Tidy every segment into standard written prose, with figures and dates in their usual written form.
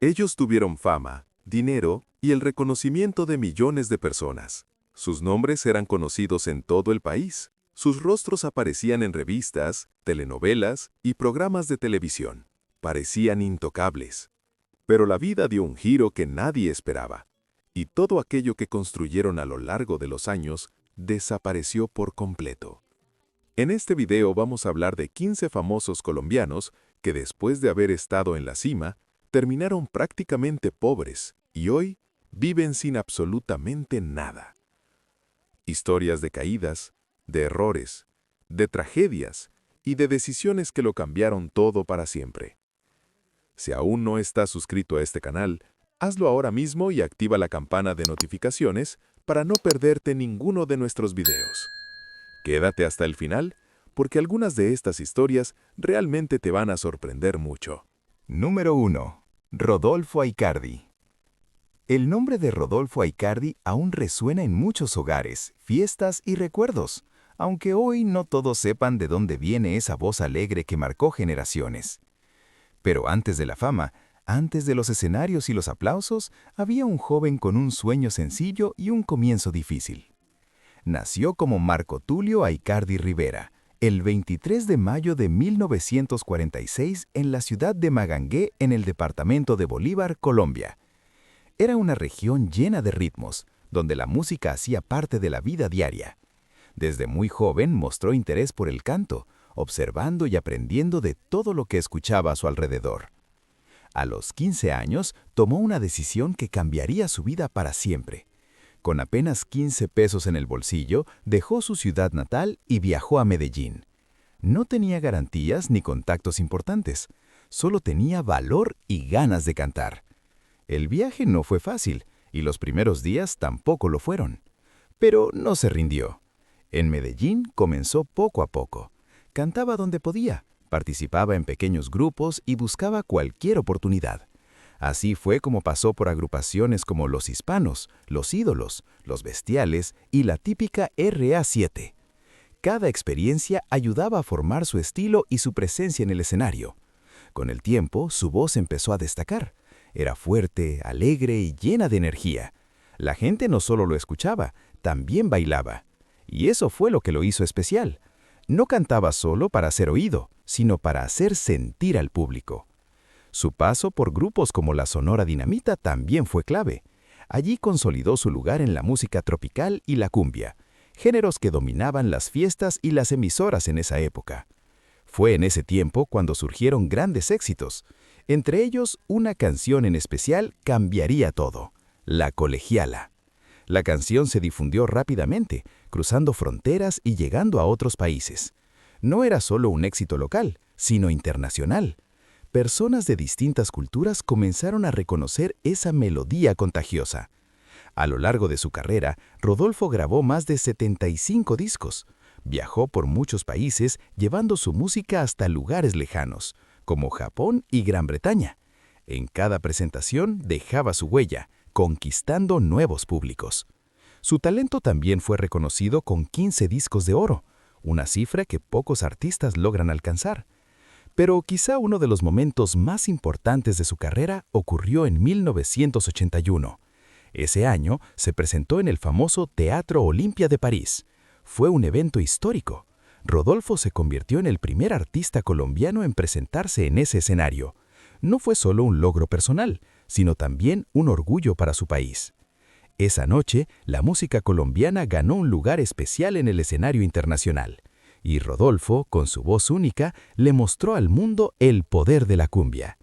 Ellos tuvieron fama, dinero y el reconocimiento de millones de personas. Sus nombres eran conocidos en todo el país. Sus rostros aparecían en revistas, telenovelas y programas de televisión. Parecían intocables. Pero la vida dio un giro que nadie esperaba, y todo aquello que construyeron a lo largo de los años desapareció por completo. En este video vamos a hablar de 15 famosos colombianos que después de haber estado en la cima, terminaron prácticamente pobres y hoy viven sin absolutamente nada. Historias de caídas, de errores, de tragedias y de decisiones que lo cambiaron todo para siempre. Si aún no estás suscrito a este canal, hazlo ahora mismo y activa la campana de notificaciones para no perderte ninguno de nuestros videos. Quédate hasta el final, porque algunas de estas historias realmente te van a sorprender mucho. Número 1. Rodolfo Aicardi. El nombre de Rodolfo Aicardi aún resuena en muchos hogares, fiestas y recuerdos, aunque hoy no todos sepan de dónde viene esa voz alegre que marcó generaciones. Pero antes de la fama, antes de los escenarios y los aplausos, había un joven con un sueño sencillo y un comienzo difícil. Nació como Marco Tulio Aicardi Rivera, el 23 de mayo de 1946 en la ciudad de Magangué, en el departamento de Bolívar, Colombia. Era una región llena de ritmos, donde la música hacía parte de la vida diaria. Desde muy joven mostró interés por el canto, observando y aprendiendo de todo lo que escuchaba a su alrededor. A los 15 años tomó una decisión que cambiaría su vida para siempre. Con apenas 15 pesos en el bolsillo, dejó su ciudad natal y viajó a Medellín. No tenía garantías ni contactos importantes, solo tenía valor y ganas de cantar. El viaje no fue fácil, y los primeros días tampoco lo fueron. Pero no se rindió. En Medellín comenzó poco a poco. Cantaba donde podía, participaba en pequeños grupos y buscaba cualquier oportunidad. Así fue como pasó por agrupaciones como Los Hispanos, Los Ídolos, Los Bestiales y la típica RA7. Cada experiencia ayudaba a formar su estilo y su presencia en el escenario. Con el tiempo, su voz empezó a destacar. Era fuerte, alegre y llena de energía. La gente no solo lo escuchaba, también bailaba. Y eso fue lo que lo hizo especial. No cantaba solo para ser oído, sino para hacer sentir al público. Su paso por grupos como la Sonora Dinamita también fue clave. Allí consolidó su lugar en la música tropical y la cumbia, géneros que dominaban las fiestas y las emisoras en esa época. Fue en ese tiempo cuando surgieron grandes éxitos. Entre ellos, una canción en especial cambiaría todo: La Colegiala. La canción se difundió rápidamente, cruzando fronteras y llegando a otros países. No era solo un éxito local, sino internacional. Personas de distintas culturas comenzaron a reconocer esa melodía contagiosa. A lo largo de su carrera, Rodolfo grabó más de 75 discos. Viajó por muchos países llevando su música hasta lugares lejanos, como Japón y Gran Bretaña. En cada presentación dejaba su huella, conquistando nuevos públicos. Su talento también fue reconocido con 15 discos de oro, una cifra que pocos artistas logran alcanzar. Pero quizá uno de los momentos más importantes de su carrera ocurrió en 1981. Ese año se presentó en el famoso Teatro Olimpia de París. Fue un evento histórico. Rodolfo se convirtió en el primer artista colombiano en presentarse en ese escenario. No fue solo un logro personal, sino también un orgullo para su país. Esa noche, la música colombiana ganó un lugar especial en el escenario internacional, y Rodolfo, con su voz única, le mostró al mundo el poder de la cumbia.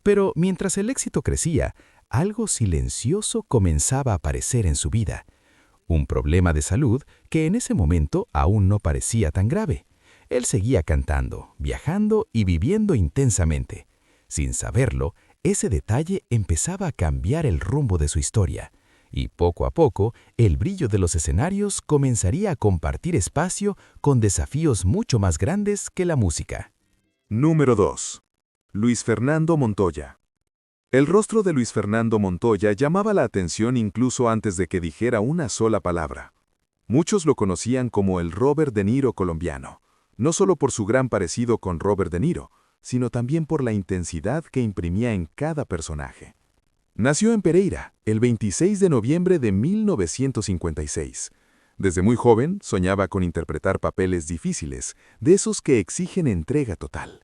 Pero mientras el éxito crecía, algo silencioso comenzaba a aparecer en su vida. Un problema de salud que en ese momento aún no parecía tan grave. Él seguía cantando, viajando y viviendo intensamente. Sin saberlo, ese detalle empezaba a cambiar el rumbo de su historia, y poco a poco, el brillo de los escenarios comenzaría a compartir espacio con desafíos mucho más grandes que la música. Número 2. Luis Fernando Montoya. El rostro de Luis Fernando Montoya llamaba la atención incluso antes de que dijera una sola palabra. Muchos lo conocían como el Robert De Niro colombiano, no solo por su gran parecido con Robert De Niro, sino también por la intensidad que imprimía en cada personaje. Nació en Pereira, el 26 de noviembre de 1956. Desde muy joven soñaba con interpretar papeles difíciles, de esos que exigen entrega total.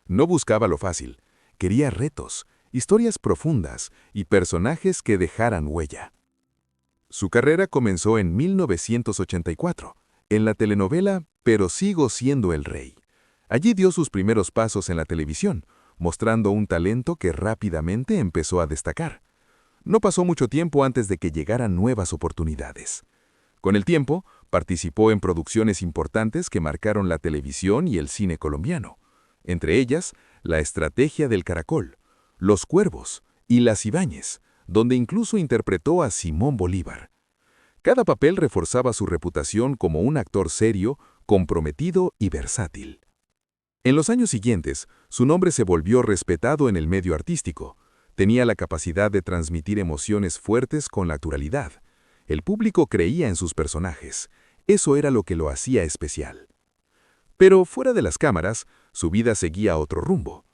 No buscaba lo fácil, quería retos, historias profundas y personajes que dejaran huella. Su carrera comenzó en 1984, en la telenovela Pero sigo siendo el rey. Allí dio sus primeros pasos en la televisión, mostrando un talento que rápidamente empezó a destacar. No pasó mucho tiempo antes de que llegaran nuevas oportunidades. Con el tiempo, participó en producciones importantes que marcaron la televisión y el cine colombiano. Entre ellas, La Estrategia del Caracol, Los Cuervos y Las Ibáñez, donde incluso interpretó a Simón Bolívar. Cada papel reforzaba su reputación como un actor serio, comprometido y versátil. En los años siguientes, su nombre se volvió respetado en el medio artístico. Tenía la capacidad de transmitir emociones fuertes con naturalidad. El público creía en sus personajes. Eso era lo que lo hacía especial. Pero fuera de las cámaras, su vida seguía otro rumbo.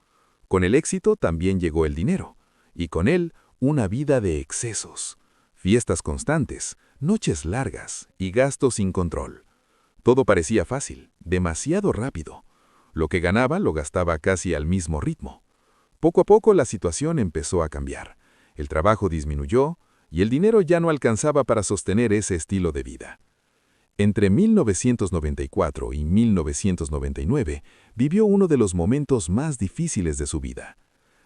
Con el éxito también llegó el dinero, y con él una vida de excesos, fiestas constantes, noches largas y gastos sin control. Todo parecía fácil, demasiado rápido. Lo que ganaba lo gastaba casi al mismo ritmo. Poco a poco la situación empezó a cambiar. El trabajo disminuyó y el dinero ya no alcanzaba para sostener ese estilo de vida. Entre 1994 y 1999 vivió uno de los momentos más difíciles de su vida.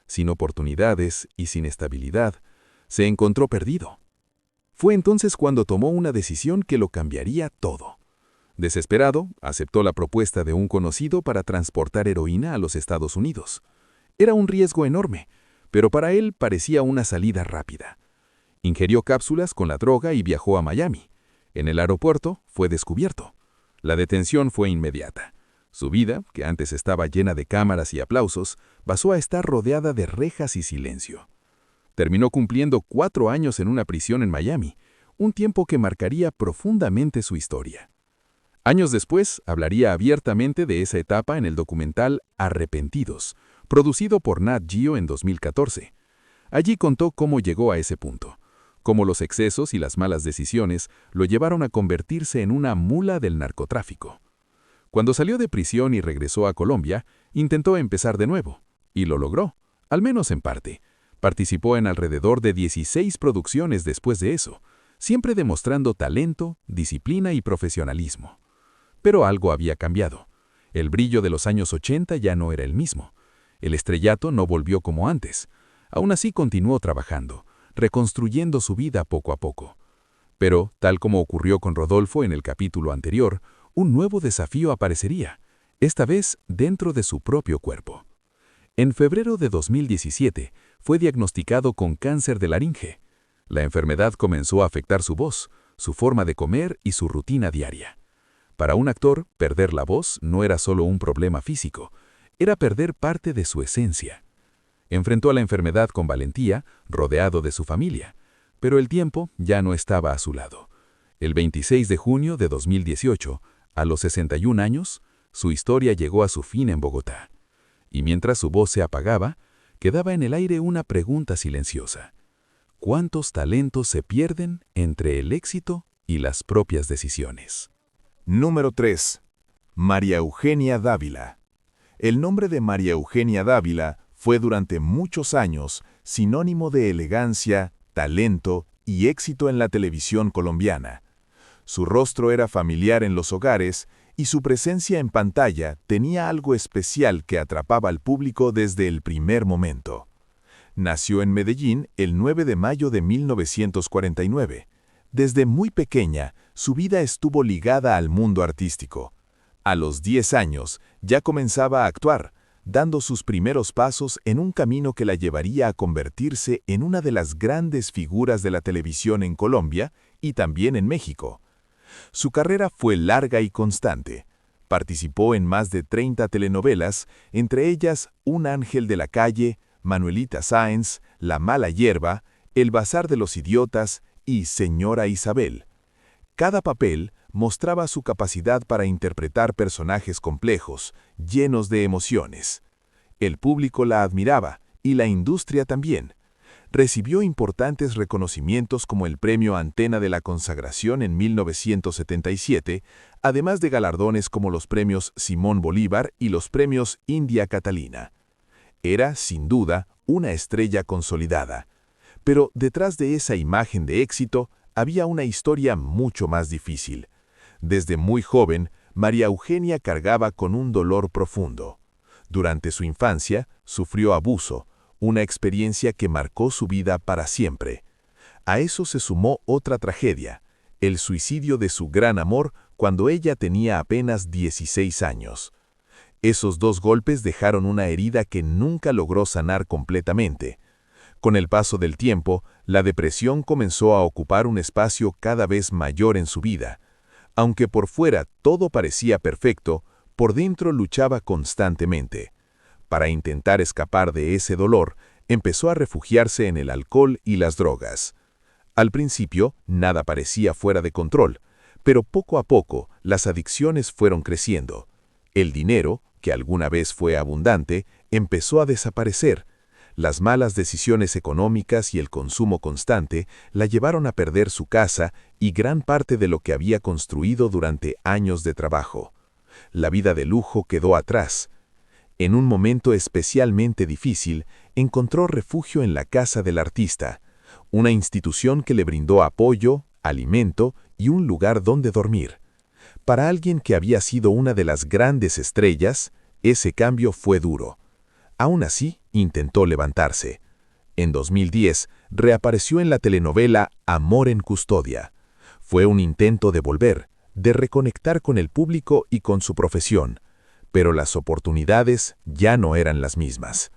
Sin oportunidades y sin estabilidad, se encontró perdido. Fue entonces cuando tomó una decisión que lo cambiaría todo. Desesperado, aceptó la propuesta de un conocido para transportar heroína a los Estados Unidos. Era un riesgo enorme, pero para él parecía una salida rápida. Ingirió cápsulas con la droga y viajó a Miami. En el aeropuerto fue descubierto. La detención fue inmediata. Su vida, que antes estaba llena de cámaras y aplausos, pasó a estar rodeada de rejas y silencio. Terminó cumpliendo 4 años en una prisión en Miami, un tiempo que marcaría profundamente su historia. Años después, hablaría abiertamente de esa etapa en el documental Arrepentidos, producido por Nat Geo en 2014. Allí contó cómo llegó a ese punto, cómo los excesos y las malas decisiones lo llevaron a convertirse en una mula del narcotráfico. Cuando salió de prisión y regresó a Colombia, intentó empezar de nuevo, y lo logró, al menos en parte. Participó en alrededor de 16 producciones después de eso, siempre demostrando talento, disciplina y profesionalismo. Pero algo había cambiado. El brillo de los años 80 ya no era el mismo. El estrellato no volvió como antes. Aún así continuó trabajando, reconstruyendo su vida poco a poco. Pero, tal como ocurrió con Rodolfo en el capítulo anterior, un nuevo desafío aparecería, esta vez dentro de su propio cuerpo. En febrero de 2017 fue diagnosticado con cáncer de laringe. La enfermedad comenzó a afectar su voz, su forma de comer y su rutina diaria. Para un actor, perder la voz no era solo un problema físico, era perder parte de su esencia. Enfrentó a la enfermedad con valentía, rodeado de su familia, pero el tiempo ya no estaba a su lado. El 26 de junio de 2018, a los 61 años, su historia llegó a su fin en Bogotá. Y mientras su voz se apagaba, quedaba en el aire una pregunta silenciosa. ¿Cuántos talentos se pierden entre el éxito y las propias decisiones? Número 3. María Eugenia Dávila. El nombre de María Eugenia Dávila fue durante muchos años sinónimo de elegancia, talento y éxito en la televisión colombiana. Su rostro era familiar en los hogares y su presencia en pantalla tenía algo especial que atrapaba al público desde el primer momento. Nació en Medellín el 9 de mayo de 1949. Desde muy pequeña, su vida estuvo ligada al mundo artístico. A los 10 años, ya comenzaba a actuar, dando sus primeros pasos en un camino que la llevaría a convertirse en una de las grandes figuras de la televisión en Colombia y también en México. Su carrera fue larga y constante. Participó en más de 30 telenovelas, entre ellas Un ángel de la calle, Manuelita Sáenz, La mala hierba, El bazar de los idiotas y Señora Isabel. Cada papel mostraba su capacidad para interpretar personajes complejos, llenos de emociones. El público la admiraba, y la industria también. Recibió importantes reconocimientos como el Premio Antena de la Consagración en 1977, además de galardones como los premios Simón Bolívar y los premios India Catalina. Era, sin duda, una estrella consolidada. Pero detrás de esa imagen de éxito había una historia mucho más difícil. Desde muy joven, María Eugenia cargaba con un dolor profundo. Durante su infancia, sufrió abuso, una experiencia que marcó su vida para siempre. A eso se sumó otra tragedia, el suicidio de su gran amor cuando ella tenía apenas 16 años. Esos dos golpes dejaron una herida que nunca logró sanar completamente. Con el paso del tiempo, la depresión comenzó a ocupar un espacio cada vez mayor en su vida. Aunque por fuera todo parecía perfecto, por dentro luchaba constantemente. Para intentar escapar de ese dolor, empezó a refugiarse en el alcohol y las drogas. Al principio, nada parecía fuera de control, pero poco a poco las adicciones fueron creciendo. El dinero, que alguna vez fue abundante, empezó a desaparecer. Las malas decisiones económicas y el consumo constante la llevaron a perder su casa y gran parte de lo que había construido durante años de trabajo. La vida de lujo quedó atrás. En un momento especialmente difícil, encontró refugio en la casa del artista, una institución que le brindó apoyo, alimento y un lugar donde dormir. Para alguien que había sido una de las grandes estrellas, ese cambio fue duro. Aún así, intentó levantarse. En 2010, reapareció en la telenovela Amor en Custodia. Fue un intento de volver, de reconectar con el público y con su profesión. Pero las oportunidades ya no eran las mismas.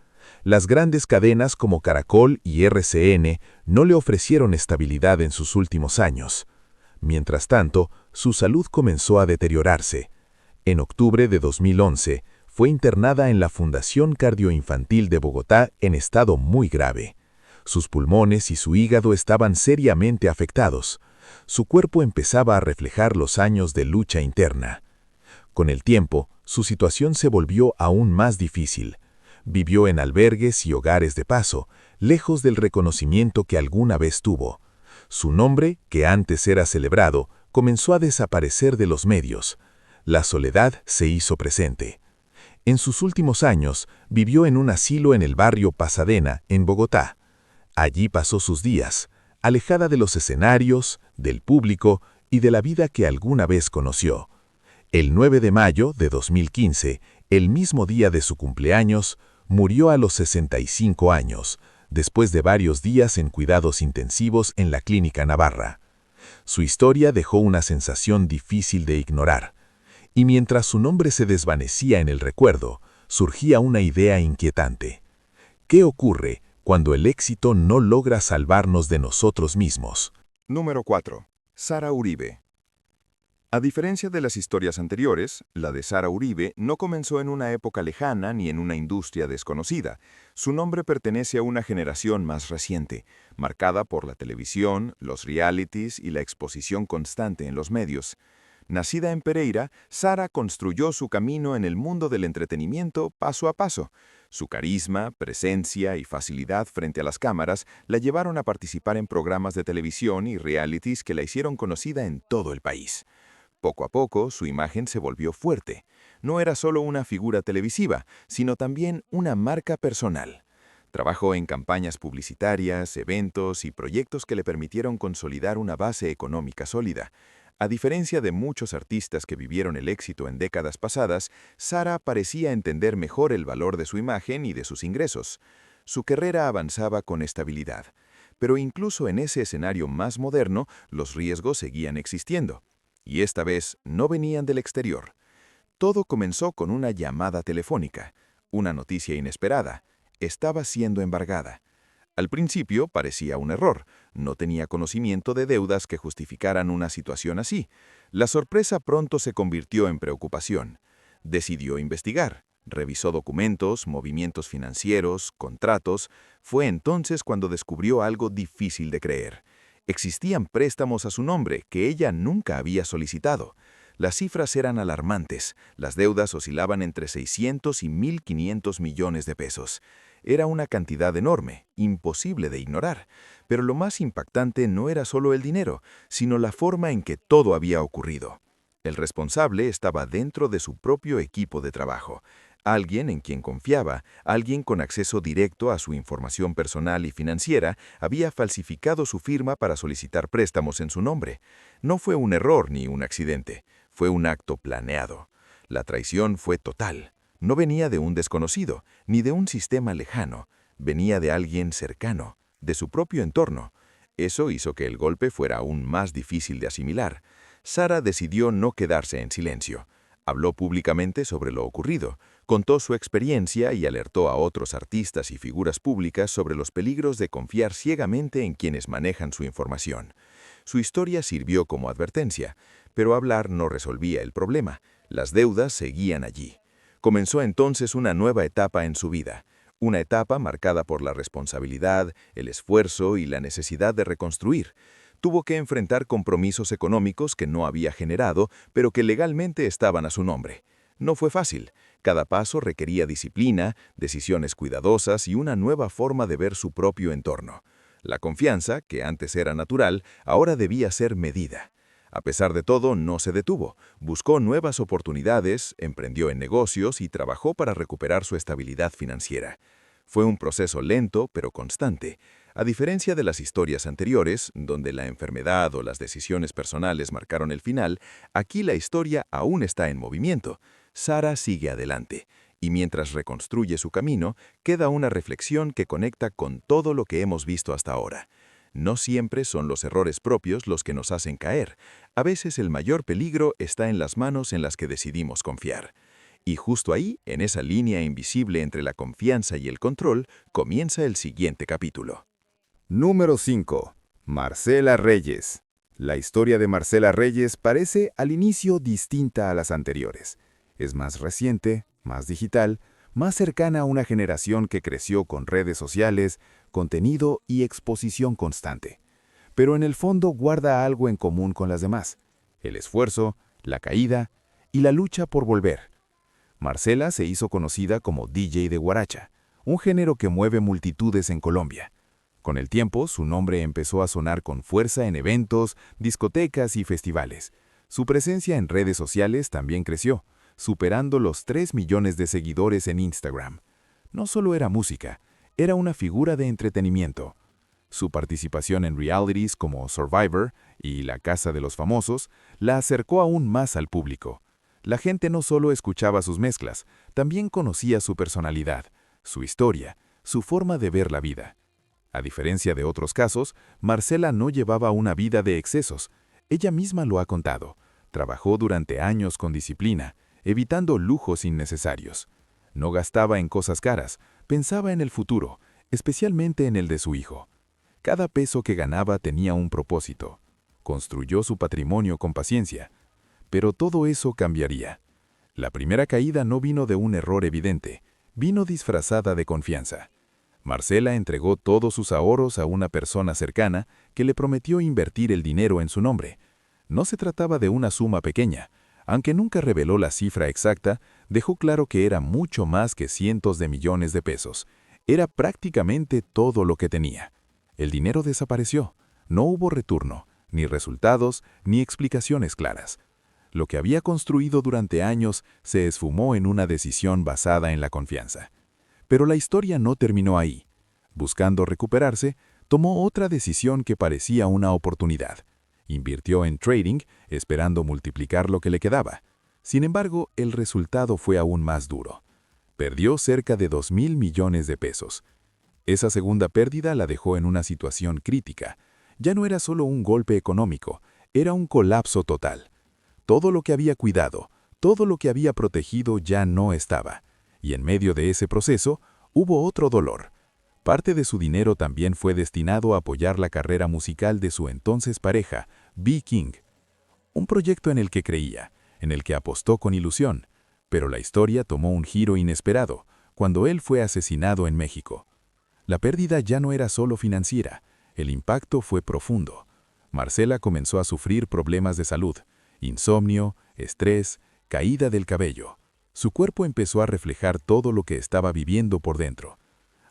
Las grandes cadenas como Caracol y RCN no le ofrecieron estabilidad en sus últimos años. Mientras tanto, su salud comenzó a deteriorarse. En octubre de 2011, fue internada en la Fundación Cardioinfantil de Bogotá en estado muy grave. Sus pulmones y su hígado estaban seriamente afectados. Su cuerpo empezaba a reflejar los años de lucha interna. Con el tiempo, su situación se volvió aún más difícil. Vivió en albergues y hogares de paso, lejos del reconocimiento que alguna vez tuvo. Su nombre, que antes era celebrado, comenzó a desaparecer de los medios. La soledad se hizo presente. En sus últimos años, vivió en un asilo en el barrio Pasadena, en Bogotá. Allí pasó sus días, alejada de los escenarios, del público y de la vida que alguna vez conoció. El 9 de mayo de 2015, el mismo día de su cumpleaños, murió a los 65 años, después de varios días en cuidados intensivos en la Clínica Navarra. Su historia dejó una sensación difícil de ignorar. Y mientras su nombre se desvanecía en el recuerdo, surgía una idea inquietante. ¿Qué ocurre cuando el éxito no logra salvarnos de nosotros mismos? Número 4. Sara Uribe. A diferencia de las historias anteriores, la de Sara Uribe no comenzó en una época lejana ni en una industria desconocida. Su nombre pertenece a una generación más reciente, marcada por la televisión, los realities y la exposición constante en los medios. Nacida en Pereira, Sara construyó su camino en el mundo del entretenimiento paso a paso. Su carisma, presencia y facilidad frente a las cámaras la llevaron a participar en programas de televisión y realities que la hicieron conocida en todo el país. Poco a poco, su imagen se volvió fuerte. No era solo una figura televisiva, sino también una marca personal. Trabajó en campañas publicitarias, eventos y proyectos que le permitieron consolidar una base económica sólida. A diferencia de muchos artistas que vivieron el éxito en décadas pasadas, Sara parecía entender mejor el valor de su imagen y de sus ingresos. Su carrera avanzaba con estabilidad. Pero incluso en ese escenario más moderno, los riesgos seguían existiendo. Y esta vez no venían del exterior. Todo comenzó con una llamada telefónica. Una noticia inesperada. Estaba siendo embargada. Al principio parecía un error. No tenía conocimiento de deudas que justificaran una situación así. La sorpresa pronto se convirtió en preocupación. Decidió investigar. Revisó documentos, movimientos financieros, contratos. Fue entonces cuando descubrió algo difícil de creer. Existían préstamos a su nombre que ella nunca había solicitado. Las cifras eran alarmantes. Las deudas oscilaban entre 600 y 1.500 millones de pesos. Era una cantidad enorme, imposible de ignorar. Pero lo más impactante no era solo el dinero, sino la forma en que todo había ocurrido. El responsable estaba dentro de su propio equipo de trabajo. Alguien en quien confiaba, alguien con acceso directo a su información personal y financiera, había falsificado su firma para solicitar préstamos en su nombre. No fue un error ni un accidente, fue un acto planeado. La traición fue total. No venía de un desconocido, ni de un sistema lejano. Venía de alguien cercano, de su propio entorno. Eso hizo que el golpe fuera aún más difícil de asimilar. Sara decidió no quedarse en silencio. Habló públicamente sobre lo ocurrido, contó su experiencia y alertó a otros artistas y figuras públicas sobre los peligros de confiar ciegamente en quienes manejan su información. Su historia sirvió como advertencia, pero hablar no resolvía el problema. Las deudas seguían allí. Comenzó entonces una nueva etapa en su vida, una etapa marcada por la responsabilidad, el esfuerzo y la necesidad de reconstruir. Tuvo que enfrentar compromisos económicos que no había generado, pero que legalmente estaban a su nombre. No fue fácil. Cada paso requería disciplina, decisiones cuidadosas y una nueva forma de ver su propio entorno. La confianza, que antes era natural, ahora debía ser medida. A pesar de todo, no se detuvo. Buscó nuevas oportunidades, emprendió en negocios y trabajó para recuperar su estabilidad financiera. Fue un proceso lento, pero constante. A diferencia de las historias anteriores, donde la enfermedad o las decisiones personales marcaron el final, aquí la historia aún está en movimiento. Sara sigue adelante, y mientras reconstruye su camino, queda una reflexión que conecta con todo lo que hemos visto hasta ahora. No siempre son los errores propios los que nos hacen caer. A veces el mayor peligro está en las manos en las que decidimos confiar. Y justo ahí, en esa línea invisible entre la confianza y el control, comienza el siguiente capítulo. Número 5. Marcela Reyes. La historia de Marcela Reyes parece al inicio distinta a las anteriores. Es más reciente, más digital, más cercana a una generación que creció con redes sociales, contenido y exposición constante. Pero en el fondo guarda algo en común con las demás: el esfuerzo, la caída y la lucha por volver. Marcela se hizo conocida como DJ de guaracha, un género que mueve multitudes en Colombia. Con el tiempo, su nombre empezó a sonar con fuerza en eventos, discotecas y festivales. Su presencia en redes sociales también creció, superando los 3 millones de seguidores en Instagram. No solo era música, era una figura de entretenimiento. Su participación en realities como Survivor y La Casa de los Famosos la acercó aún más al público. La gente no solo escuchaba sus mezclas, también conocía su personalidad, su historia, su forma de ver la vida. A diferencia de otros casos, Marcela no llevaba una vida de excesos. Ella misma lo ha contado. Trabajó durante años con disciplina, evitando lujos innecesarios. No gastaba en cosas caras, pensaba en el futuro, especialmente en el de su hijo. Cada peso que ganaba tenía un propósito. Construyó su patrimonio con paciencia. Pero todo eso cambiaría. La primera caída no vino de un error evidente, vino disfrazada de confianza. Marcela entregó todos sus ahorros a una persona cercana que le prometió invertir el dinero en su nombre. No se trataba de una suma pequeña. Aunque nunca reveló la cifra exacta, dejó claro que era mucho más que cientos de millones de pesos. Era prácticamente todo lo que tenía. El dinero desapareció. No hubo retorno, ni resultados, ni explicaciones claras. Lo que había construido durante años se esfumó en una decisión basada en la confianza. Pero la historia no terminó ahí. Buscando recuperarse, tomó otra decisión que parecía una oportunidad. Invirtió en trading, esperando multiplicar lo que le quedaba. Sin embargo, el resultado fue aún más duro. Perdió cerca de 2.000 millones de pesos. Esa segunda pérdida la dejó en una situación crítica. Ya no era solo un golpe económico, era un colapso total. Todo lo que había cuidado, todo lo que había protegido ya no estaba. Y en medio de ese proceso, hubo otro dolor. Parte de su dinero también fue destinado a apoyar la carrera musical de su entonces pareja, B. King. Un proyecto en el que creía, en el que apostó con ilusión. Pero la historia tomó un giro inesperado, cuando él fue asesinado en México. La pérdida ya no era solo financiera, el impacto fue profundo. Marcela comenzó a sufrir problemas de salud, insomnio, estrés, caída del cabello. Su cuerpo empezó a reflejar todo lo que estaba viviendo por dentro.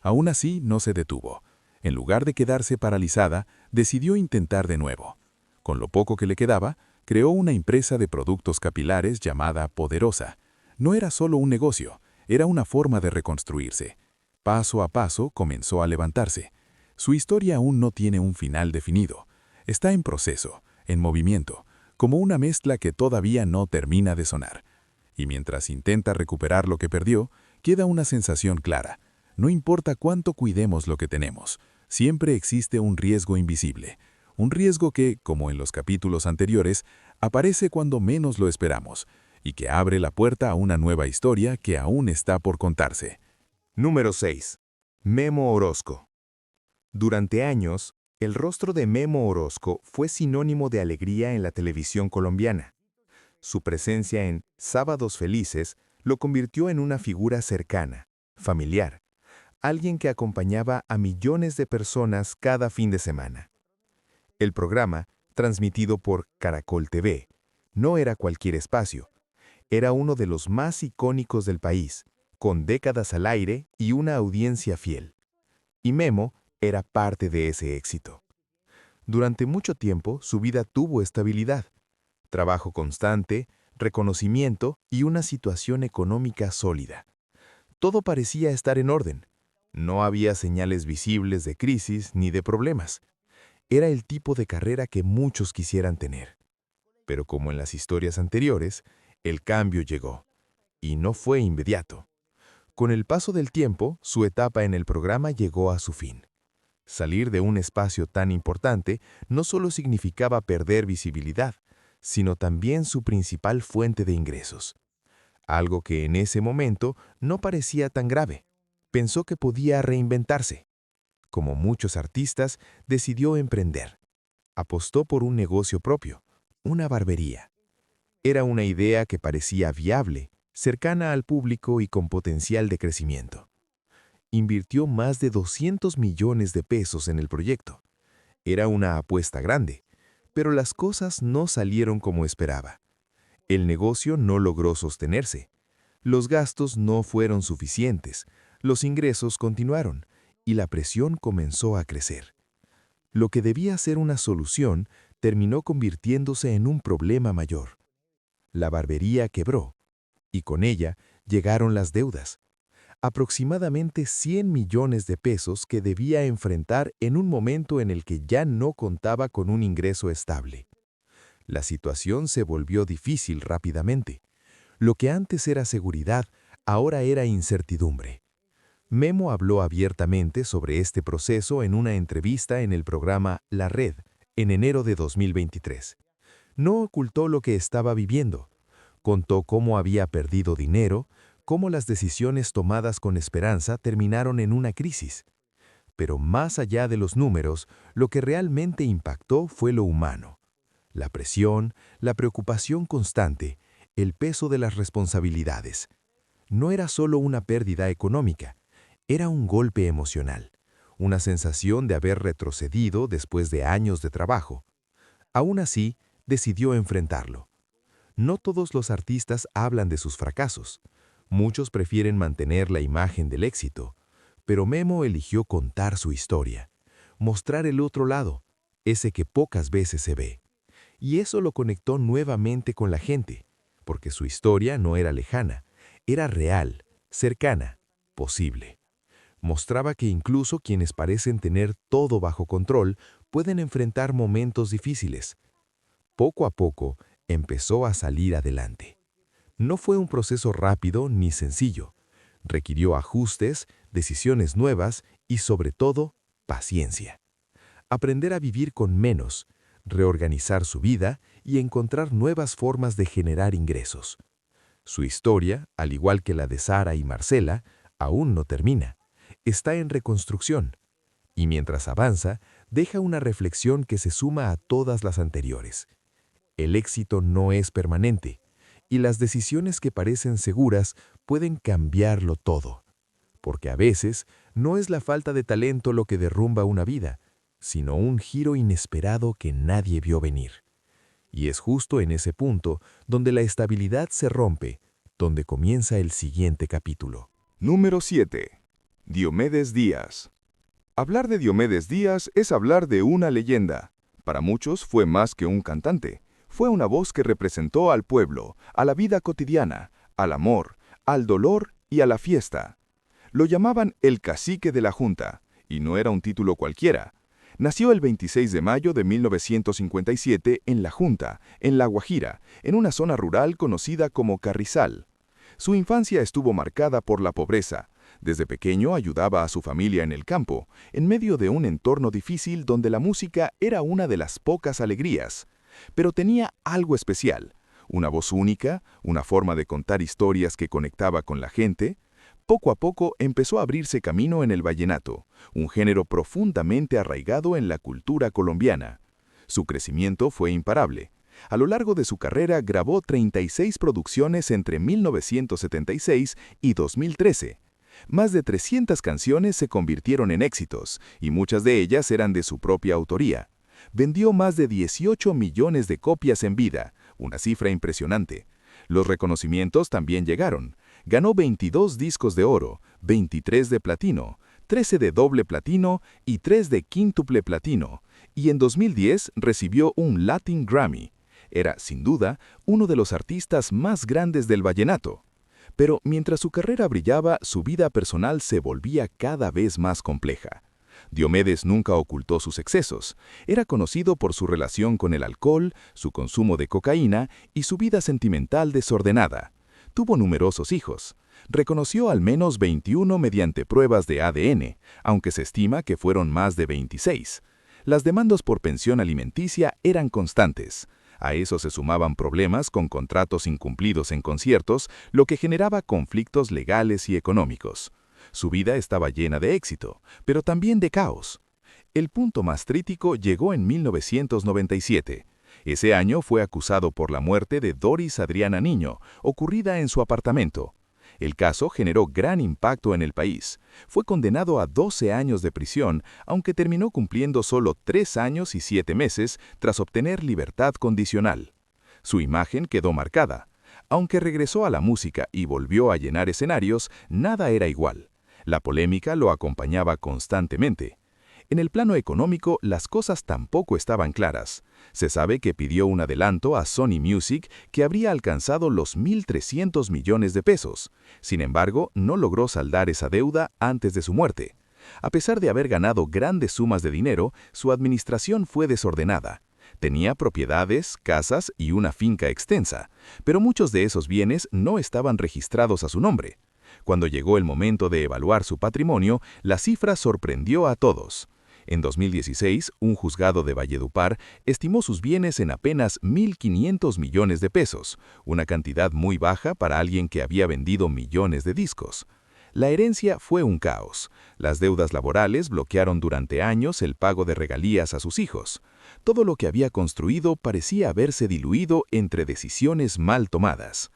Aún así, no se detuvo. En lugar de quedarse paralizada, decidió intentar de nuevo. Con lo poco que le quedaba, creó una empresa de productos capilares llamada Poderosa. No era solo un negocio, era una forma de reconstruirse. Paso a paso comenzó a levantarse. Su historia aún no tiene un final definido. Está en proceso, en movimiento, como una mezcla que todavía no termina de sonar. Y mientras intenta recuperar lo que perdió, queda una sensación clara. No importa cuánto cuidemos lo que tenemos, siempre existe un riesgo invisible. Un riesgo que, como en los capítulos anteriores, aparece cuando menos lo esperamos, y que abre la puerta a una nueva historia que aún está por contarse. Número 6. Memo Orozco. Durante años, el rostro de Memo Orozco fue sinónimo de alegría en la televisión colombiana. Su presencia en Sábados Felices lo convirtió en una figura cercana, familiar, alguien que acompañaba a millones de personas cada fin de semana. El programa, transmitido por Caracol TV, no era cualquier espacio. Era uno de los más icónicos del país, con décadas al aire y una audiencia fiel. Y Memo era parte de ese éxito. Durante mucho tiempo, su vida tuvo estabilidad, trabajo constante, reconocimiento y una situación económica sólida. Todo parecía estar en orden. No había señales visibles de crisis ni de problemas. Era el tipo de carrera que muchos quisieran tener. Pero como en las historias anteriores, el cambio llegó. Y no fue inmediato. Con el paso del tiempo, su etapa en el programa llegó a su fin. Salir de un espacio tan importante no solo significaba perder visibilidad, sino también su principal fuente de ingresos. Algo que en ese momento no parecía tan grave. Pensó que podía reinventarse. Como muchos artistas, decidió emprender. Apostó por un negocio propio, una barbería. Era una idea que parecía viable, cercana al público y con potencial de crecimiento. Invirtió más de 200 millones de pesos en el proyecto. Era una apuesta grande, pero las cosas no salieron como esperaba. El negocio no logró sostenerse. Los gastos no fueron suficientes, los ingresos continuaron y la presión comenzó a crecer. Lo que debía ser una solución terminó convirtiéndose en un problema mayor. La barbería quebró, y con ella llegaron las deudas. Aproximadamente 100 millones de pesos que debía enfrentar en un momento en el que ya no contaba con un ingreso estable. La situación se volvió difícil rápidamente. Lo que antes era seguridad, ahora era incertidumbre. Memo habló abiertamente sobre este proceso en una entrevista en el programa La Red, en enero de 2023. No ocultó lo que estaba viviendo. Contó cómo había perdido dinero, cómo las decisiones tomadas con esperanza terminaron en una crisis. Pero más allá de los números, lo que realmente impactó fue lo humano. La presión, la preocupación constante, el peso de las responsabilidades. No era solo una pérdida económica, era un golpe emocional, una sensación de haber retrocedido después de años de trabajo. Aún así, decidió enfrentarlo. No todos los artistas hablan de sus fracasos. Muchos prefieren mantener la imagen del éxito, pero Memo eligió contar su historia, mostrar el otro lado, ese que pocas veces se ve. Y eso lo conectó nuevamente con la gente, porque su historia no era lejana, era real, cercana, posible. Mostraba que incluso quienes parecen tener todo bajo control pueden enfrentar momentos difíciles. Poco a poco, empezó a salir adelante. No fue un proceso rápido ni sencillo. Requirió ajustes, decisiones nuevas y, sobre todo, paciencia. Aprender a vivir con menos, reorganizar su vida y encontrar nuevas formas de generar ingresos. Su historia, al igual que la de Sara y Marcela, aún no termina. Está en reconstrucción. Y mientras avanza, deja una reflexión que se suma a todas las anteriores. El éxito no es permanente, y las decisiones que parecen seguras pueden cambiarlo todo. Porque a veces no es la falta de talento lo que derrumba una vida, sino un giro inesperado que nadie vio venir. Y es justo en ese punto donde la estabilidad se rompe, donde comienza el siguiente capítulo. Número 7. Diomedes Díaz. Hablar de Diomedes Díaz es hablar de una leyenda. Para muchos fue más que un cantante. Fue una voz que representó al pueblo, a la vida cotidiana, al amor, al dolor y a la fiesta. Lo llamaban el cacique de la Junta, y no era un título cualquiera. Nació el 26 de mayo de 1957 en La Junta, en La Guajira, en una zona rural conocida como Carrizal. Su infancia estuvo marcada por la pobreza. Desde pequeño ayudaba a su familia en el campo, en medio de un entorno difícil donde la música era una de las pocas alegrías. Pero tenía algo especial, una voz única, una forma de contar historias que conectaba con la gente. Poco a poco empezó a abrirse camino en el vallenato, un género profundamente arraigado en la cultura colombiana. Su crecimiento fue imparable. A lo largo de su carrera grabó 36 producciones entre 1976 y 2013. Más de 300 canciones se convirtieron en éxitos, y muchas de ellas eran de su propia autoría. Vendió más de 18 millones de copias en vida, una cifra impresionante. Los reconocimientos también llegaron. Ganó 22 discos de oro, 23 de platino, 13 de doble platino y 3 de quíntuple platino, y en 2010 recibió un Latin Grammy. Era, sin duda, uno de los artistas más grandes del vallenato. Pero mientras su carrera brillaba, su vida personal se volvía cada vez más compleja. Diomedes nunca ocultó sus excesos. Era conocido por su relación con el alcohol, su consumo de cocaína y su vida sentimental desordenada. Tuvo numerosos hijos. Reconoció al menos 21 mediante pruebas de ADN, aunque se estima que fueron más de 26. Las demandas por pensión alimenticia eran constantes. A eso se sumaban problemas con contratos incumplidos en conciertos, lo que generaba conflictos legales y económicos. Su vida estaba llena de éxito, pero también de caos. El punto más crítico llegó en 1997. Ese año fue acusado por la muerte de Doris Adriana Niño, ocurrida en su apartamento. El caso generó gran impacto en el país. Fue condenado a 12 años de prisión, aunque terminó cumpliendo solo 3 años y 7 meses tras obtener libertad condicional. Su imagen quedó marcada. Aunque regresó a la música y volvió a llenar escenarios, nada era igual. La polémica lo acompañaba constantemente. En el plano económico, las cosas tampoco estaban claras. Se sabe que pidió un adelanto a Sony Music que habría alcanzado los 1.300 millones de pesos. Sin embargo, no logró saldar esa deuda antes de su muerte. A pesar de haber ganado grandes sumas de dinero, su administración fue desordenada. Tenía propiedades, casas y una finca extensa, pero muchos de esos bienes no estaban registrados a su nombre. Cuando llegó el momento de evaluar su patrimonio, la cifra sorprendió a todos. En 2016, un juzgado de Valledupar estimó sus bienes en apenas 1.500 millones de pesos, una cantidad muy baja para alguien que había vendido millones de discos. La herencia fue un caos. Las deudas laborales bloquearon durante años el pago de regalías a sus hijos. Todo lo que había construido parecía haberse diluido entre decisiones mal tomadas.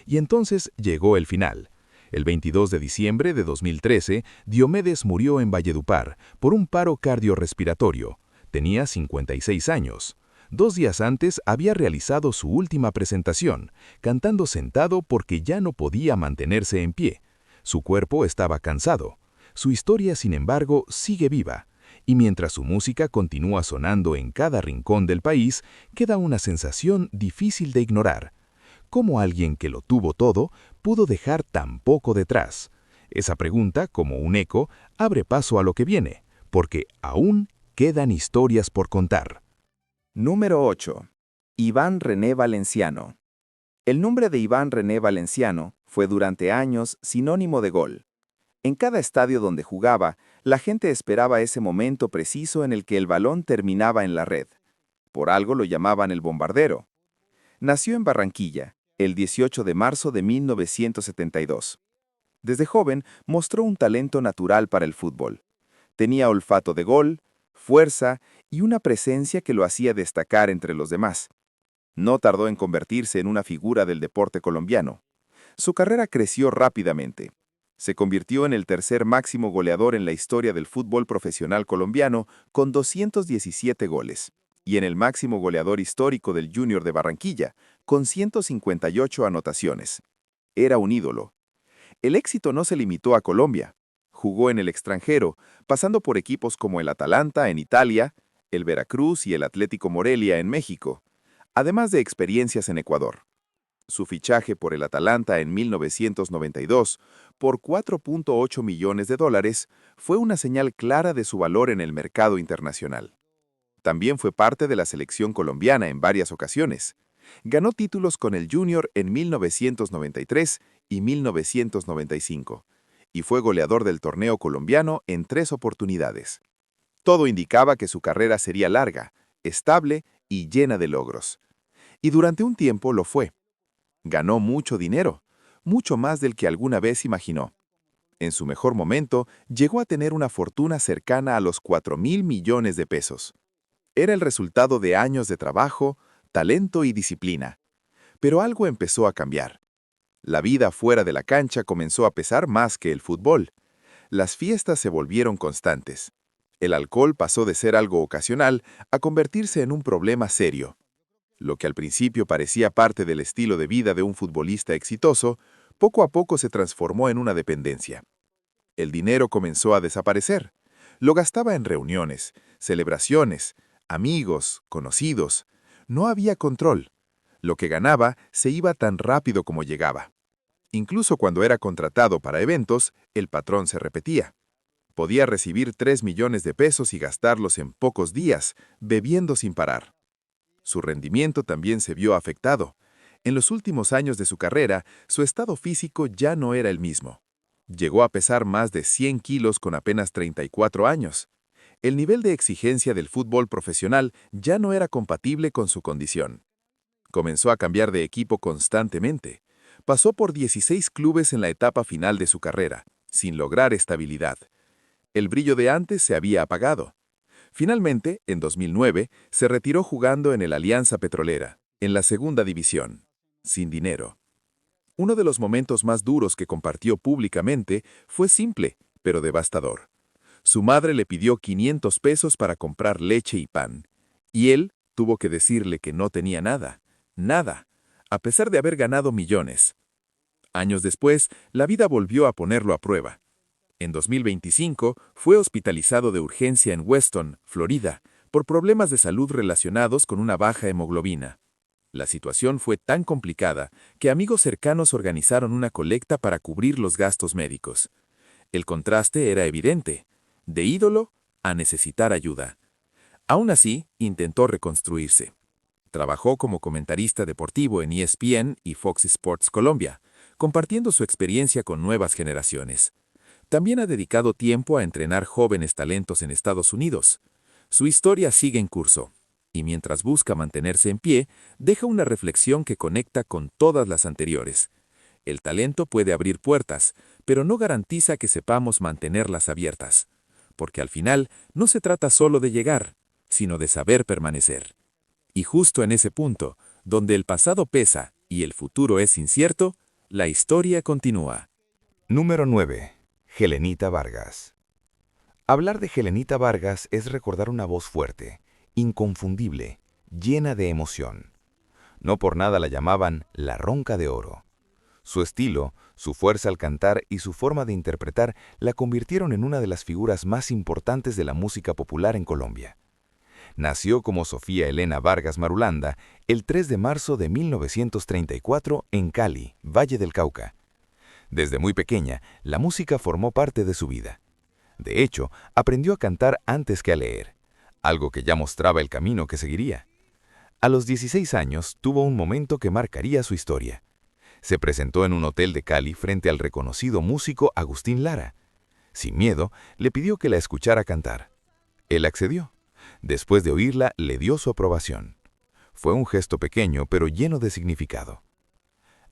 Y entonces llegó el final. El 22 de diciembre de 2013, Diomedes murió en Valledupar por un paro cardiorrespiratorio. Tenía 56 años. 2 días antes había realizado su última presentación, cantando sentado porque ya no podía mantenerse en pie. Su cuerpo estaba cansado. Su historia, sin embargo, sigue viva. Y mientras su música continúa sonando en cada rincón del país, queda una sensación difícil de ignorar. ¿Cómo alguien que lo tuvo todo pudo dejar tan poco detrás? Esa pregunta, como un eco, abre paso a lo que viene, porque aún quedan historias por contar. Número 8. Iván René Valenciano. El nombre de Iván René Valenciano fue durante años sinónimo de gol. En cada estadio donde jugaba, la gente esperaba ese momento preciso en el que el balón terminaba en la red. Por algo lo llamaban el bombardero. Nació en Barranquilla, el 18 de marzo de 1972. Desde joven mostró un talento natural para el fútbol. Tenía olfato de gol, fuerza y una presencia que lo hacía destacar entre los demás. No tardó en convertirse en una figura del deporte colombiano. Su carrera creció rápidamente. Se convirtió en el tercer máximo goleador en la historia del fútbol profesional colombiano con 217 goles. y en el máximo goleador histórico del Junior de Barranquilla, con 158 anotaciones. Era un ídolo. El éxito no se limitó a Colombia. Jugó en el extranjero, pasando por equipos como el Atalanta en Italia, el Veracruz y el Atlético Morelia en México, además de experiencias en Ecuador. Su fichaje por el Atalanta en 1992 por $4.8 millones fue una señal clara de su valor en el mercado internacional. También fue parte de la selección colombiana en varias ocasiones. Ganó títulos con el Junior en 1993 y 1995, y fue goleador del torneo colombiano en 3 oportunidades. Todo indicaba que su carrera sería larga, estable y llena de logros. Y durante un tiempo lo fue. Ganó mucho dinero, mucho más del que alguna vez imaginó. En su mejor momento, llegó a tener una fortuna cercana a los 4.000 millones de pesos. Era el resultado de años de trabajo, talento y disciplina. Pero algo empezó a cambiar. La vida fuera de la cancha comenzó a pesar más que el fútbol. Las fiestas se volvieron constantes. El alcohol pasó de ser algo ocasional a convertirse en un problema serio. Lo que al principio parecía parte del estilo de vida de un futbolista exitoso, poco a poco se transformó en una dependencia. El dinero comenzó a desaparecer. Lo gastaba en reuniones, celebraciones, amigos, conocidos. No había control. Lo que ganaba se iba tan rápido como llegaba. Incluso cuando era contratado para eventos, el patrón se repetía. Podía recibir 3 millones de pesos y gastarlos en pocos días, bebiendo sin parar. Su rendimiento también se vio afectado. En los últimos años de su carrera, su estado físico ya no era el mismo. Llegó a pesar más de 100 kilos con apenas 34 años. El nivel de exigencia del fútbol profesional ya no era compatible con su condición. Comenzó a cambiar de equipo constantemente. Pasó por 16 clubes en la etapa final de su carrera, sin lograr estabilidad. El brillo de antes se había apagado. Finalmente, en 2009, se retiró jugando en el Alianza Petrolera, en la segunda división, sin dinero. Uno de los momentos más duros que compartió públicamente fue simple, pero devastador. Su madre le pidió 500 pesos para comprar leche y pan, y él tuvo que decirle que no tenía nada, nada, a pesar de haber ganado millones. Años después, la vida volvió a ponerlo a prueba. En 2025, fue hospitalizado de urgencia en Weston, Florida, por problemas de salud relacionados con una baja hemoglobina. La situación fue tan complicada que amigos cercanos organizaron una colecta para cubrir los gastos médicos. El contraste era evidente, de ídolo a necesitar ayuda. Aún así, intentó reconstruirse. Trabajó como comentarista deportivo en ESPN y Fox Sports Colombia, compartiendo su experiencia con nuevas generaciones. También ha dedicado tiempo a entrenar jóvenes talentos en Estados Unidos. Su historia sigue en curso, y mientras busca mantenerse en pie, deja una reflexión que conecta con todas las anteriores. El talento puede abrir puertas, pero no garantiza que sepamos mantenerlas abiertas, porque al final no se trata solo de llegar, sino de saber permanecer. Y justo en ese punto, donde el pasado pesa y el futuro es incierto, la historia continúa. Número 9. Helenita Vargas. Hablar de Helenita Vargas es recordar una voz fuerte, inconfundible, llena de emoción. No por nada la llamaban la Ronca de Oro. Su estilo, su fuerza al cantar y su forma de interpretar la convirtieron en una de las figuras más importantes de la música popular en Colombia. Nació como Sofía Elena Vargas Marulanda el 3 de marzo de 1934 en Cali, Valle del Cauca. Desde muy pequeña, la música formó parte de su vida. De hecho, aprendió a cantar antes que a leer, algo que ya mostraba el camino que seguiría. A los 16 años, tuvo un momento que marcaría su historia. Se presentó en un hotel de Cali frente al reconocido músico Agustín Lara. Sin miedo, le pidió que la escuchara cantar. Él accedió. Después de oírla, le dio su aprobación. Fue un gesto pequeño, pero lleno de significado.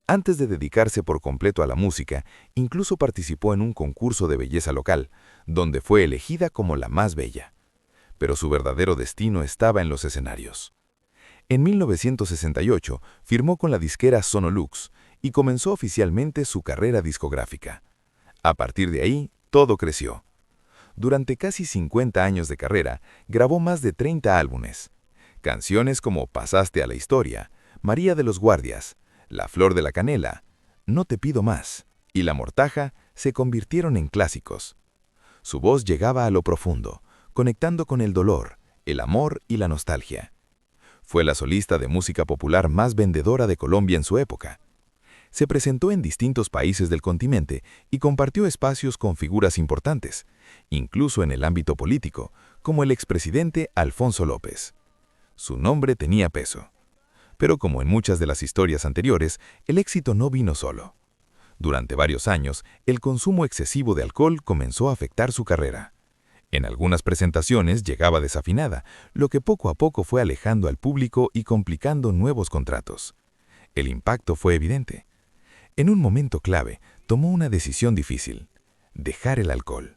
Antes de dedicarse por completo a la música, incluso participó en un concurso de belleza local, donde fue elegida como la más bella. Pero su verdadero destino estaba en los escenarios. En 1968 firmó con la disquera Sonolux y comenzó oficialmente su carrera discográfica. A partir de ahí, todo creció. Durante casi 50 años de carrera, grabó más de 30 álbumes. Canciones como Pasaste a la historia, María de los Guardias, La flor de la canela, No te pido más y La mortaja se convirtieron en clásicos. Su voz llegaba a lo profundo, conectando con el dolor, el amor y la nostalgia. Fue la solista de música popular más vendedora de Colombia en su época. Se presentó en distintos países del continente y compartió espacios con figuras importantes, incluso en el ámbito político, como el expresidente Alfonso López. Su nombre tenía peso. Pero como en muchas de las historias anteriores, el éxito no vino solo. Durante varios años, el consumo excesivo de alcohol comenzó a afectar su carrera. En algunas presentaciones llegaba desafinada, lo que poco a poco fue alejando al público y complicando nuevos contratos. El impacto fue evidente. En un momento clave, tomó una decisión difícil: dejar el alcohol.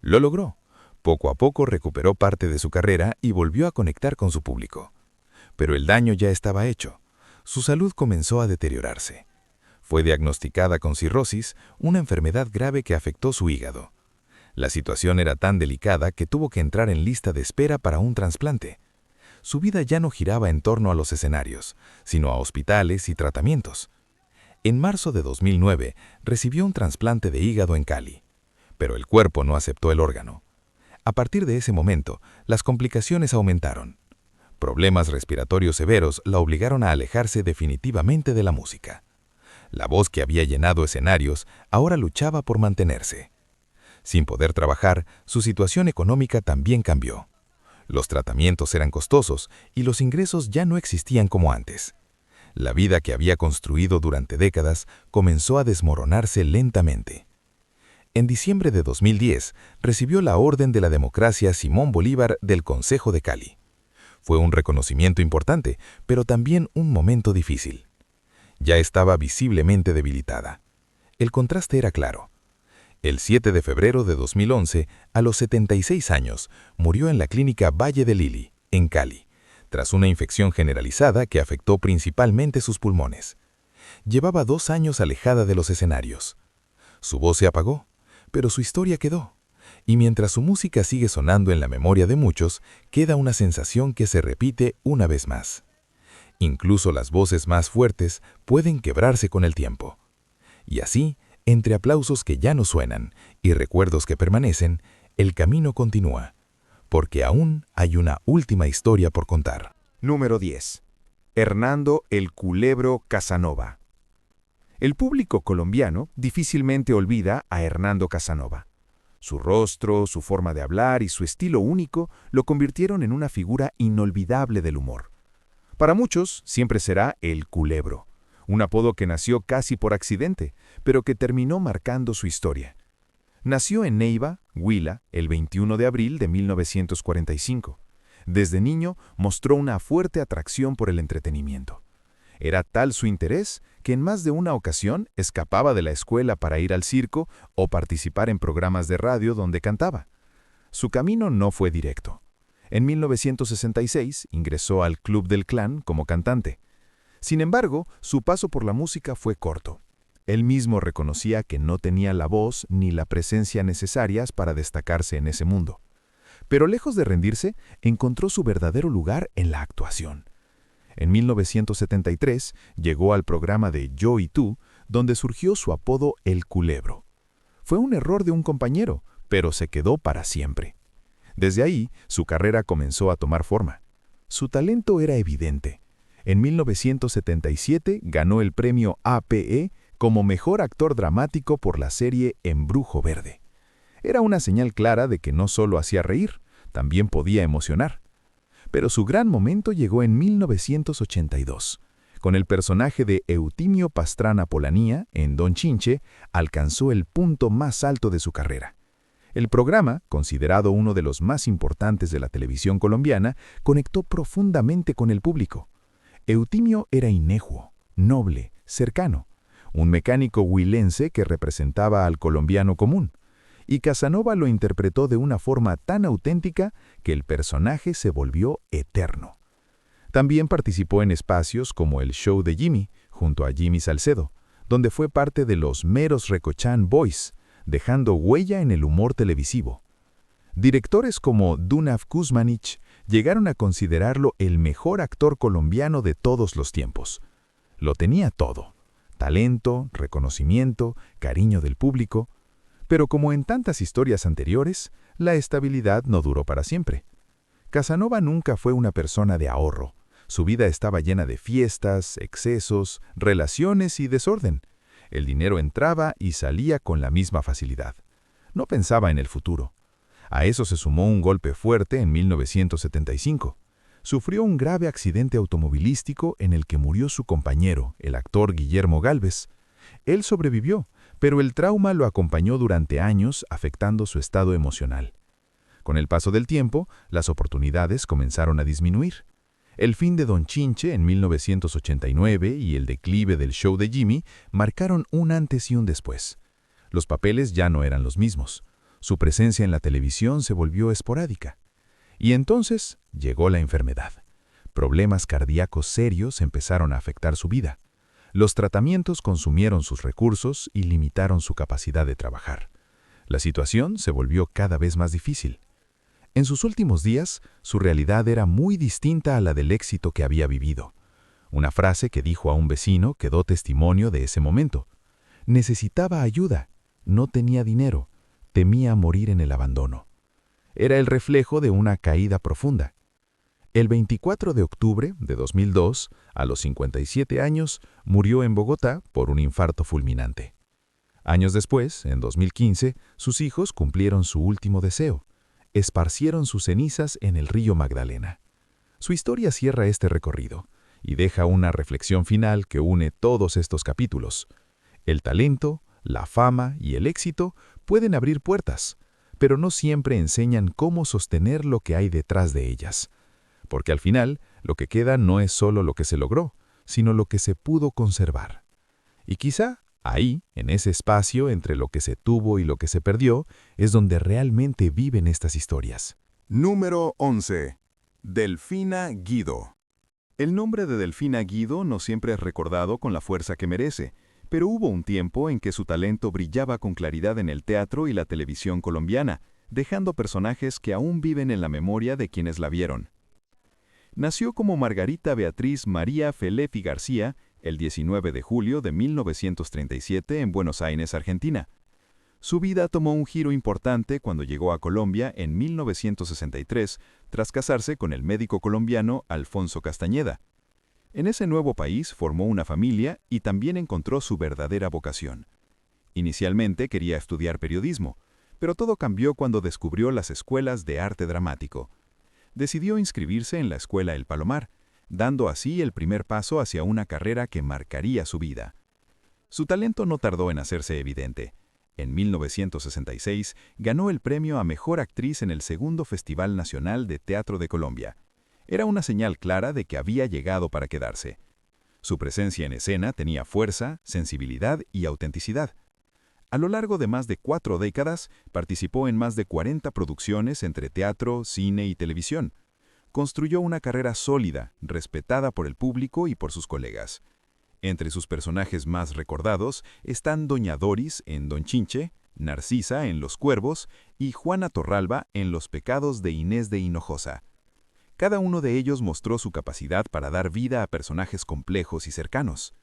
Lo logró. Poco a poco recuperó parte de su carrera y volvió a conectar con su público. Pero el daño ya estaba hecho. Su salud comenzó a deteriorarse. Fue diagnosticada con cirrosis, una enfermedad grave que afectó su hígado. La situación era tan delicada que tuvo que entrar en lista de espera para un trasplante. Su vida ya no giraba en torno a los escenarios, sino a hospitales y tratamientos. En marzo de 2009 recibió un trasplante de hígado en Cali, pero el cuerpo no aceptó el órgano. A partir de ese momento, las complicaciones aumentaron. Problemas respiratorios severos la obligaron a alejarse definitivamente de la música. La voz que había llenado escenarios ahora luchaba por mantenerse. Sin poder trabajar, su situación económica también cambió. Los tratamientos eran costosos y los ingresos ya no existían como antes. La vida que había construido durante décadas comenzó a desmoronarse lentamente. En diciembre de 2010, recibió la Orden de la Democracia Simón Bolívar del Consejo de Cali. Fue un reconocimiento importante, pero también un momento difícil. Ya estaba visiblemente debilitada. El contraste era claro. El 7 de febrero de 2011, a los 76 años, murió en la clínica Valle de Lili, en Cali, tras una infección generalizada que afectó principalmente sus pulmones. Llevaba 2 años alejada de los escenarios. Su voz se apagó, pero su historia quedó. Y mientras su música sigue sonando en la memoria de muchos, queda una sensación que se repite una vez más. Incluso las voces más fuertes pueden quebrarse con el tiempo. Y así, entre aplausos que ya no suenan y recuerdos que permanecen, el camino continúa, porque aún hay una última historia por contar. Número 10. Hernando el Culebro Casanova. El público colombiano difícilmente olvida a Hernando Casanova. Su rostro, su forma de hablar y su estilo único lo convirtieron en una figura inolvidable del humor. Para muchos siempre será el Culebro, un apodo que nació casi por accidente, pero que terminó marcando su historia. Nació en Neiva, Huila, el 21 de abril de 1945. Desde niño mostró una fuerte atracción por el entretenimiento. Era tal su interés que en más de una ocasión escapaba de la escuela para ir al circo o participar en programas de radio donde cantaba. Su camino no fue directo. En 1966 ingresó al Club del Clan como cantante. Sin embargo, su paso por la música fue corto. Él mismo reconocía que no tenía la voz ni la presencia necesarias para destacarse en ese mundo. Pero lejos de rendirse, encontró su verdadero lugar en la actuación. En 1973 llegó al programa de Yo y Tú, donde surgió su apodo El Culebro. Fue un error de un compañero, pero se quedó para siempre. Desde ahí, su carrera comenzó a tomar forma. Su talento era evidente. En 1977 ganó el premio APE como Mejor Actor Dramático por la serie Embrujo Verde. Era una señal clara de que no solo hacía reír, también podía emocionar. Pero su gran momento llegó en 1982. Con el personaje de Eutimio Pastrana Polanía, en Don Chinche, alcanzó el punto más alto de su carrera. El programa, considerado uno de los más importantes de la televisión colombiana, conectó profundamente con el público. Eutimio era inecuo, noble, cercano, un mecánico huilense que representaba al colombiano común. Y Casanova lo interpretó de una forma tan auténtica que el personaje se volvió eterno. También participó en espacios como el Show de Jimmy, junto a Jimmy Salcedo, donde fue parte de los meros Recochán Boys, dejando huella en el humor televisivo. Directores como Dunaf Kuzmanich, Llegaron a considerarlo el mejor actor colombiano de todos los tiempos. Lo tenía todo: talento, reconocimiento, cariño del público. Pero como en tantas historias anteriores, la estabilidad no duró para siempre. Casanova nunca fue una persona de ahorro. Su vida estaba llena de fiestas, excesos, relaciones y desorden. El dinero entraba y salía con la misma facilidad. No pensaba en el futuro. A eso se sumó un golpe fuerte en 1975. Sufrió un grave accidente automovilístico en el que murió su compañero, el actor Guillermo Gálvez. Él sobrevivió, pero el trauma lo acompañó durante años, afectando su estado emocional. Con el paso del tiempo, las oportunidades comenzaron a disminuir. El fin de Don Chinche en 1989 y el declive del show de Jimmy marcaron un antes y un después. Los papeles ya no eran los mismos. Su presencia en la televisión se volvió esporádica. Y entonces llegó la enfermedad. Problemas cardíacos serios empezaron a afectar su vida. Los tratamientos consumieron sus recursos y limitaron su capacidad de trabajar. La situación se volvió cada vez más difícil. En sus últimos días, su realidad era muy distinta a la del éxito que había vivido. Una frase que dijo a un vecino quedó testimonio de ese momento. Necesitaba ayuda, no tenía dinero, temía morir en el abandono. Era el reflejo de una caída profunda. El 24 de octubre de 2002, a los 57 años, murió en Bogotá por un infarto fulminante. Años después, en 2015, sus hijos cumplieron su último deseo. Esparcieron sus cenizas en el río Magdalena. Su historia cierra este recorrido y deja una reflexión final que une todos estos capítulos. El talento, la fama y el éxito pueden abrir puertas, pero no siempre enseñan cómo sostener lo que hay detrás de ellas. Porque al final, lo que queda no es solo lo que se logró, sino lo que se pudo conservar. Y quizá ahí, en ese espacio entre lo que se tuvo y lo que se perdió, es donde realmente viven estas historias. Número 11. Delfina Guido. El nombre de Delfina Guido no siempre es recordado con la fuerza que merece, pero hubo un tiempo en que su talento brillaba con claridad en el teatro y la televisión colombiana, dejando personajes que aún viven en la memoria de quienes la vieron. Nació como Margarita Beatriz María Felefi García el 19 de julio de 1937 en Buenos Aires, Argentina. Su vida tomó un giro importante cuando llegó a Colombia en 1963, tras casarse con el médico colombiano Alfonso Castañeda. En ese nuevo país formó una familia y también encontró su verdadera vocación. Inicialmente quería estudiar periodismo, pero todo cambió cuando descubrió las escuelas de arte dramático. Decidió inscribirse en la Escuela El Palomar, dando así el primer paso hacia una carrera que marcaría su vida. Su talento no tardó en hacerse evidente. En 1966 ganó el premio a Mejor Actriz en el Segundo Festival Nacional de Teatro de Colombia. Era una señal clara de que había llegado para quedarse. Su presencia en escena tenía fuerza, sensibilidad y autenticidad. A lo largo de más de 4 décadas, participó en más de 40 producciones entre teatro, cine y televisión. Construyó una carrera sólida, respetada por el público y por sus colegas. Entre sus personajes más recordados están Doña Doris en Don Chinche, Narcisa en Los Cuervos y Juana Torralba en Los pecados de Inés de Hinojosa. Cada uno de ellos mostró su capacidad para dar vida a personajes complejos y cercanos.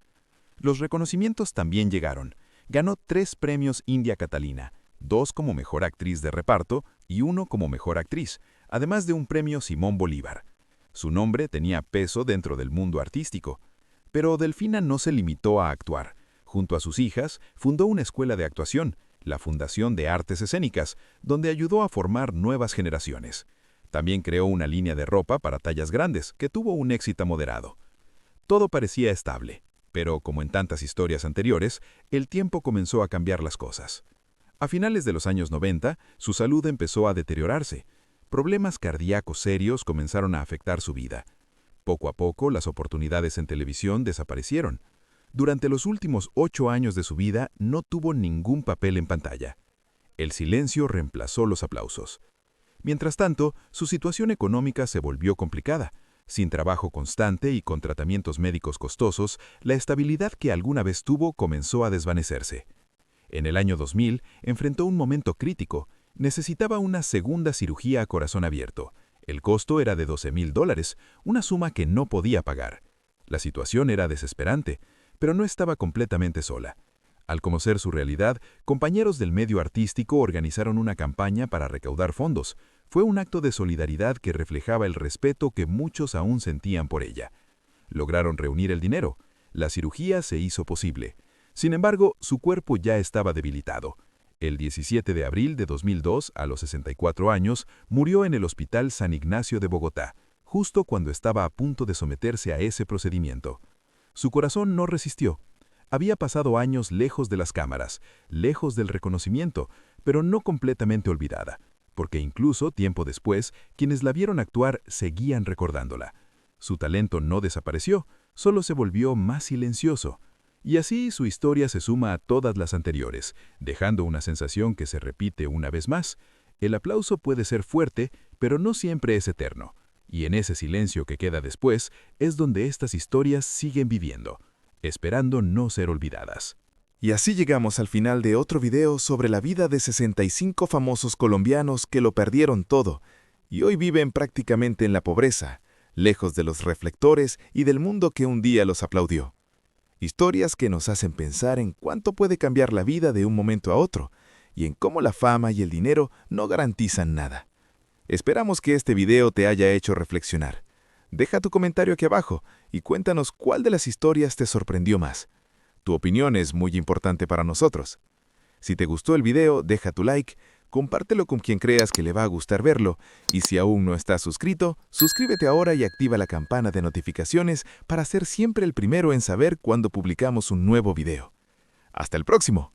Los reconocimientos también llegaron. Ganó 3 premios India Catalina, 2 como Mejor Actriz de Reparto y 1 como Mejor Actriz, además de un premio Simón Bolívar. Su nombre tenía peso dentro del mundo artístico. Pero Delfina no se limitó a actuar. Junto a sus hijas, fundó una escuela de actuación, la Fundación de Artes Escénicas, donde ayudó a formar nuevas generaciones. También creó una línea de ropa para tallas grandes, que tuvo un éxito moderado. Todo parecía estable. Pero, como en tantas historias anteriores, el tiempo comenzó a cambiar las cosas. A finales de los años 90, su salud empezó a deteriorarse. Problemas cardíacos serios comenzaron a afectar su vida. Poco a poco, las oportunidades en televisión desaparecieron. Durante los últimos 8 años de su vida, no tuvo ningún papel en pantalla. El silencio reemplazó los aplausos. Mientras tanto, su situación económica se volvió complicada. Sin trabajo constante y con tratamientos médicos costosos, la estabilidad que alguna vez tuvo comenzó a desvanecerse. En el año 2000 enfrentó un momento crítico. Necesitaba una segunda cirugía a corazón abierto. El costo era de $12,000, una suma que no podía pagar. La situación era desesperante, pero no estaba completamente sola. Al conocer su realidad, compañeros del medio artístico organizaron una campaña para recaudar fondos. Fue un acto de solidaridad que reflejaba el respeto que muchos aún sentían por ella. Lograron reunir el dinero. La cirugía se hizo posible. Sin embargo, su cuerpo ya estaba debilitado. El 17 de abril de 2002, a los 64 años, murió en el Hospital San Ignacio de Bogotá, justo cuando estaba a punto de someterse a ese procedimiento. Su corazón no resistió. Había pasado años lejos de las cámaras, lejos del reconocimiento, pero no completamente olvidada, porque incluso tiempo después, quienes la vieron actuar seguían recordándola. Su talento no desapareció, solo se volvió más silencioso. Y así su historia se suma a todas las anteriores, dejando una sensación que se repite una vez más. El aplauso puede ser fuerte, pero no siempre es eterno. Y en ese silencio que queda después es donde estas historias siguen viviendo, esperando no ser olvidadas. Y así llegamos al final de otro video sobre la vida de 65 famosos colombianos que lo perdieron todo y hoy viven prácticamente en la pobreza, lejos de los reflectores y del mundo que un día los aplaudió. Historias que nos hacen pensar en cuánto puede cambiar la vida de un momento a otro y en cómo la fama y el dinero no garantizan nada. Esperamos que este video te haya hecho reflexionar. Deja tu comentario aquí abajo y cuéntanos cuál de las historias te sorprendió más. Tu opinión es muy importante para nosotros. Si te gustó el video, deja tu like, compártelo con quien creas que le va a gustar verlo y si aún no estás suscrito, suscríbete ahora y activa la campana de notificaciones para ser siempre el primero en saber cuando publicamos un nuevo video. ¡Hasta el próximo!